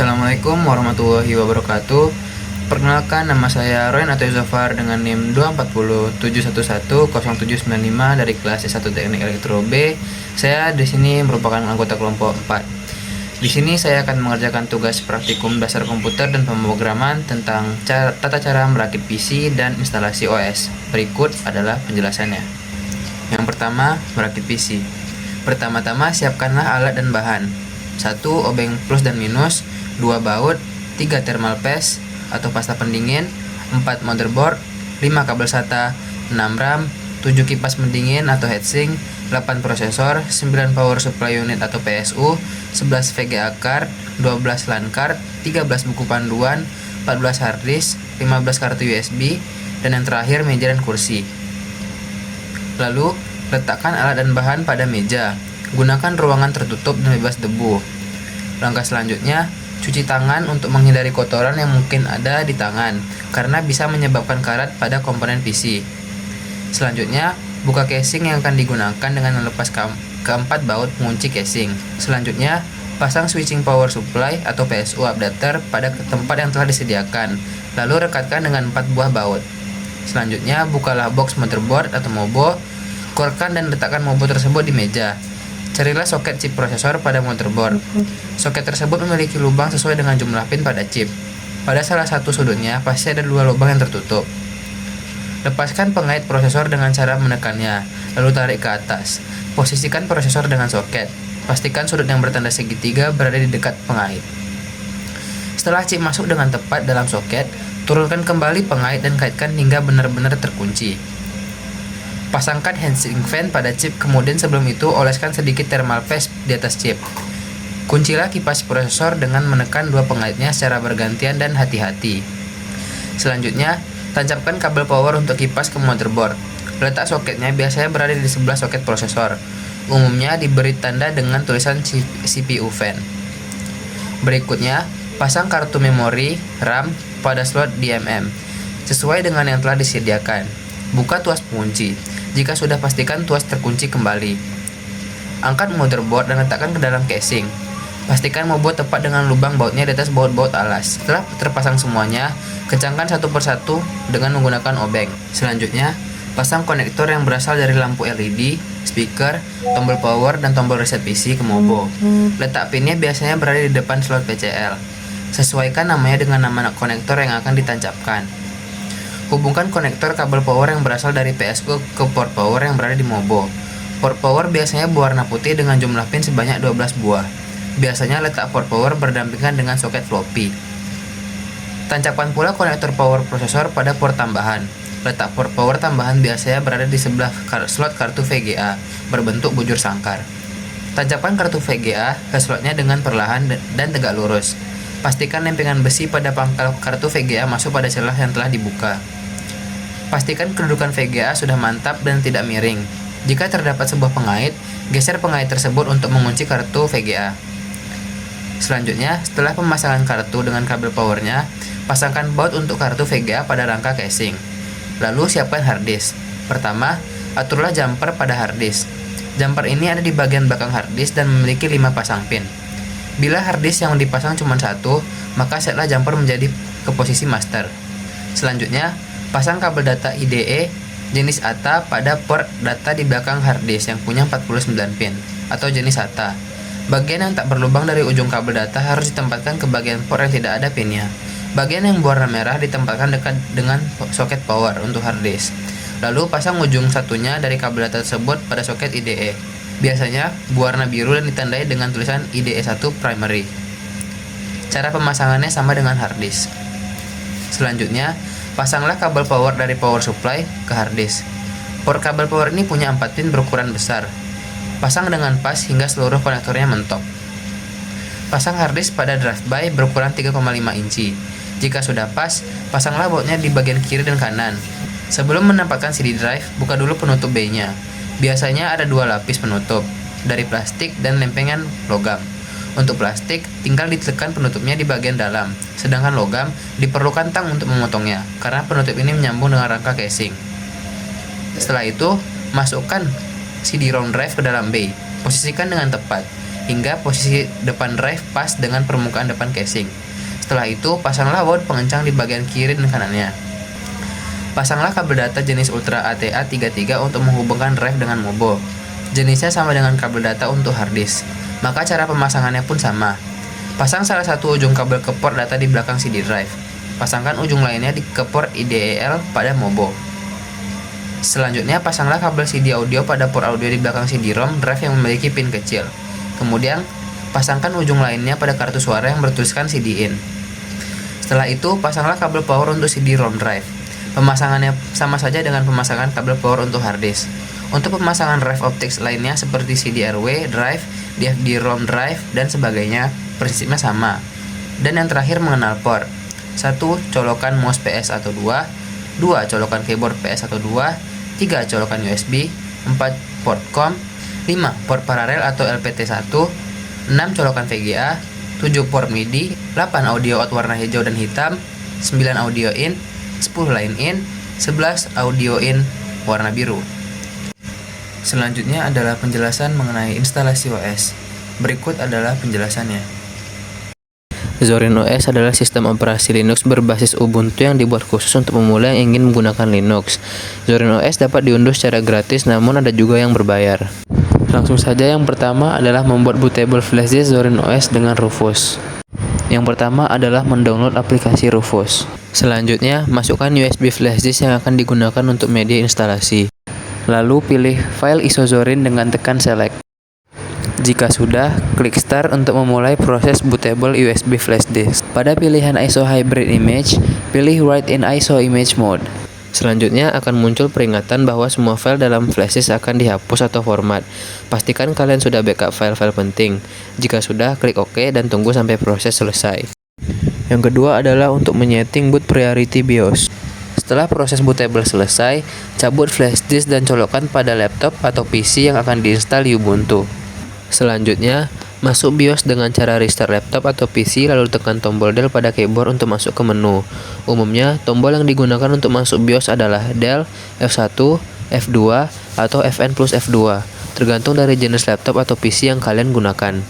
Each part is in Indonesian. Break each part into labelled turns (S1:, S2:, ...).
S1: Assalamualaikum warahmatullahi wabarakatuh. Perkenalkan, nama saya Royan atau Zafar dengan NIM 24071100795 dari kelas S1 Teknik Elektro B. Saya di sini merupakan anggota kelompok 4. Di sini saya akan mengerjakan tugas praktikum dasar komputer dan pemrograman tentang tata cara merakit PC dan instalasi OS. Berikut adalah penjelasannya. Yang pertama, merakit PC. Pertama-tama siapkanlah alat dan bahan. 1. Obeng plus dan minus, 2 baut, 3 thermal paste atau pasta pendingin, 4 motherboard, 5 kabel SATA, 6 RAM, 7 kipas pendingin atau heatsink, 8 prosesor, 9 power supply unit atau PSU, 11 VGA card, 12 LAN card, 13 buku panduan, 14 hard disk, 15 kartu USB, dan yang terakhir meja dan kursi. Lalu, letakkan alat dan bahan pada meja. Gunakan ruangan tertutup dan bebas debu. Langkah selanjutnya, cuci tangan untuk menghindari kotoran yang mungkin ada di tangan, karena bisa menyebabkan karat pada komponen PC. Selanjutnya, buka casing yang akan digunakan dengan melepas keempat baut pengunci casing. Selanjutnya, pasang switching power supply atau PSU adapter pada tempat yang telah disediakan, lalu rekatkan dengan 4 buah baut. Selanjutnya, bukalah box motherboard atau MOBO, korkan dan letakkan MOBO tersebut di meja. Carilah soket chip prosesor pada motherboard. Soket tersebut memiliki lubang sesuai dengan jumlah pin pada chip. Pada salah satu sudutnya pasti ada 2 lubang yang tertutup. Lepaskan pengait prosesor dengan cara menekannya, lalu tarik ke atas. Posisikan prosesor dengan soket. Pastikan sudut yang bertanda segitiga berada di dekat pengait. Setelah chip masuk dengan tepat dalam soket, turunkan kembali pengait dan kaitkan hingga benar-benar terkunci. Pasangkan heatsink fan pada chip, kemudian sebelum itu oleskan sedikit thermal paste di atas chip. Kuncilah kipas prosesor dengan menekan 2 pengaitnya secara bergantian dan hati-hati. Selanjutnya, tancapkan kabel power untuk kipas ke motherboard. Letak soketnya biasanya berada di sebelah soket prosesor. Umumnya diberi tanda dengan tulisan CPU fan. Berikutnya, pasang kartu memori RAM pada slot DMM sesuai dengan yang telah disediakan. Buka tuas pengunci. Jika sudah, pastikan tuas terkunci kembali. Angkat motherboard dan letakkan ke dalam casing. Pastikan motherboard tepat dengan lubang bautnya di atas baut-baut alas. Setelah terpasang semuanya, kencangkan satu persatu dengan menggunakan obeng. Selanjutnya, pasang konektor yang berasal dari lampu LED, speaker, tombol power, dan tombol reset PC ke MOBO. Letak pinnya biasanya berada di depan slot PCL. Sesuaikan namanya dengan nama konektor yang akan ditancapkan. Hubungkan konektor kabel power yang berasal dari PSU ke port power yang berada di MOBO. Port power biasanya berwarna putih dengan jumlah pin sebanyak 12 buah. Biasanya letak port power berdampingan dengan soket floppy. Tancapkan pula konektor power prosesor pada port tambahan. Letak port power tambahan biasanya berada di sebelah slot kartu VGA berbentuk bujur sangkar. Tancapkan kartu VGA ke slotnya dengan perlahan dan tegak lurus. Pastikan lempengan besi pada pangkal kartu VGA masuk pada celah yang telah dibuka. Pastikan kedudukan VGA sudah mantap dan tidak miring. Jika terdapat sebuah pengait, geser pengait tersebut untuk mengunci kartu VGA. Selanjutnya, setelah pemasangan kartu dengan kabel powernya, pasangkan baut untuk kartu VGA pada rangka casing. Lalu siapkan hard disk. Pertama, aturlah jumper pada hard disk. Jumper ini ada di bagian belakang hard disk dan memiliki 5 pasang pin. Bila hard disk yang dipasang cuma 1, maka setlah jumper menjadi ke posisi master. Selanjutnya, pasang kabel data IDE jenis ATA pada port data di belakang hard disk yang punya 49 pin atau jenis SATA. Bagian yang tak berlubang dari ujung kabel data harus ditempatkan ke bagian port yang tidak ada pinnya. Bagian yang berwarna merah ditempatkan dekat dengan soket power untuk hard disk. Lalu pasang ujung satunya dari kabel data tersebut pada soket IDE. Biasanya berwarna biru dan ditandai dengan tulisan IDE1 primary. Cara pemasangannya sama dengan hard disk. Selanjutnya, pasanglah kabel power dari power supply ke hard disk. Port kabel power ini punya 4 pin berukuran besar. Pasang dengan pas hingga seluruh konektornya mentok. Pasang hard disk pada drive by berukuran 3,5 inci. Jika sudah pas, pasanglah bautnya di bagian kiri dan kanan. Sebelum menempatkan CD drive, buka dulu penutup B-nya. Biasanya ada 2 lapis penutup, dari plastik dan lempengan logam. Untuk plastik, tinggal ditekan penutupnya di bagian dalam, sedangkan logam diperlukan tang untuk memotongnya, karena penutup ini menyambung dengan rangka casing. Setelah itu, masukkan CD-ROM drive ke dalam B. Posisikan dengan tepat. hingga posisi depan drive pas dengan permukaan depan casing. Setelah itu, pasanglah baut pengencang di bagian kiri dan kanannya. Pasanglah kabel data jenis Ultra ATA33 untuk menghubungkan drive dengan Mobo. Jenisnya sama dengan kabel data untuk hard disk. Maka cara pemasangannya pun sama. Pasang salah satu ujung kabel ke port data di belakang CD drive. Pasangkan ujung lainnya ke port IDEL pada Mobo. Selanjutnya, pasanglah kabel CD audio pada port audio di belakang CD-ROM drive yang memiliki pin kecil. Kemudian, pasangkan ujung lainnya pada kartu suara yang bertuliskan CD-in. Setelah itu, pasanglah kabel power untuk CD-ROM drive. Pemasangannya sama saja dengan pemasangan kabel power untuk hard disk. Untuk pemasangan drive optics lainnya seperti CD-RW drive, DFD-ROM drive, dan sebagainya, prinsipnya sama. Dan yang terakhir mengenal port. 1. Colokan mouse PS atau 2. 2. Colokan keyboard PS atau 2. 3. Colokan USB. 4. Port COM. 5. Port paralel atau LPT1. 6. Colokan VGA. 7. Port MIDI. 8. Audio out warna hijau dan hitam. 9. Audio in. 10. Line in. 11. Audio in warna biru. Selanjutnya adalah penjelasan mengenai instalasi OS. Berikut adalah penjelasannya. Zorin OS adalah sistem operasi Linux berbasis Ubuntu yang dibuat khusus untuk pemula yang ingin menggunakan Linux. Zorin OS dapat diunduh secara gratis, namun ada juga yang berbayar. Langsung saja, yang pertama adalah membuat bootable flashdisk Zorin OS dengan Rufus. Yang pertama adalah mendownload aplikasi Rufus. Selanjutnya, masukkan USB flashdisk yang akan digunakan untuk media instalasi. Lalu pilih file ISO Zorin dengan tekan select. Jika sudah, klik Start untuk memulai proses bootable USB flash disk. Pada pilihan ISO Hybrid Image, pilih Write in ISO Image Mode. Selanjutnya akan muncul peringatan bahwa semua file dalam flash disk akan dihapus atau format. Pastikan kalian sudah backup file-file penting. Jika sudah, klik OK dan tunggu sampai proses selesai. Yang kedua adalah untuk menyeting boot priority BIOS. Setelah proses bootable selesai, cabut flash disk dan colokkan pada laptop atau PC yang akan diinstal di Ubuntu. Selanjutnya, masuk BIOS dengan cara restart laptop atau PC lalu tekan tombol Del pada keyboard untuk masuk ke menu. Umumnya, tombol yang digunakan untuk masuk BIOS adalah Del, F1, F2, atau Fn plus F2, tergantung dari jenis laptop atau PC yang kalian gunakan.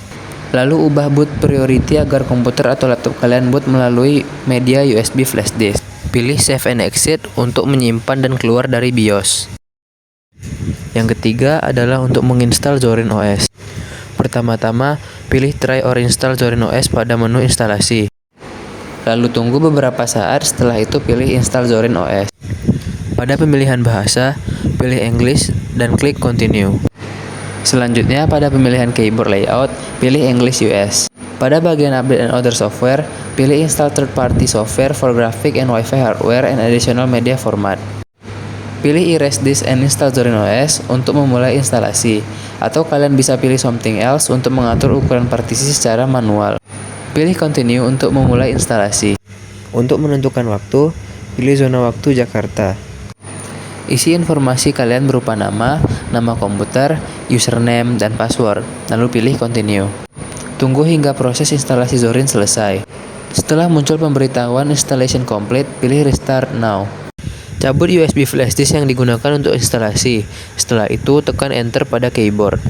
S1: Lalu ubah boot priority agar komputer atau laptop kalian boot melalui media USB flash disk. Pilih Save and Exit untuk menyimpan dan keluar dari BIOS. Yang ketiga adalah untuk menginstal Zorin OS. Pertama-tama, pilih Try or Install Zorin OS pada menu instalasi. Lalu tunggu beberapa saat, setelah itu pilih Install Zorin OS. Pada pemilihan bahasa, pilih English dan klik Continue. Selanjutnya, pada pemilihan keyboard layout, pilih English US. Pada bagian Update and Other Software, pilih Install Third-Party Software for Graphic and Wi-Fi Hardware and Additional Media Format. Pilih Erase Disk and Install Zorin OS untuk memulai instalasi, atau kalian bisa pilih Something Else untuk mengatur ukuran partisi secara manual. Pilih Continue untuk memulai instalasi. Untuk menentukan waktu, pilih zona waktu Jakarta. Isi informasi kalian berupa nama komputer, username, dan password, lalu pilih Continue. Tunggu hingga proses instalasi Zorin selesai. Setelah muncul pemberitahuan Installation Complete, pilih Restart Now. Cabut USB flash disk yang digunakan untuk instalasi. Setelah itu, tekan Enter pada keyboard.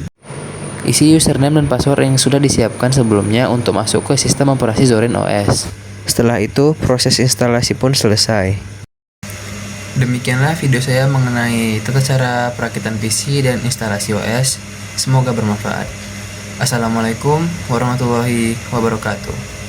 S1: Isi username dan password yang sudah disiapkan sebelumnya untuk masuk ke sistem operasi Zorin OS. Setelah itu, proses instalasi pun selesai. Demikianlah video saya mengenai tata cara perakitan PC dan instalasi OS. Semoga bermanfaat. Assalamualaikum warahmatullahi wabarakatuh.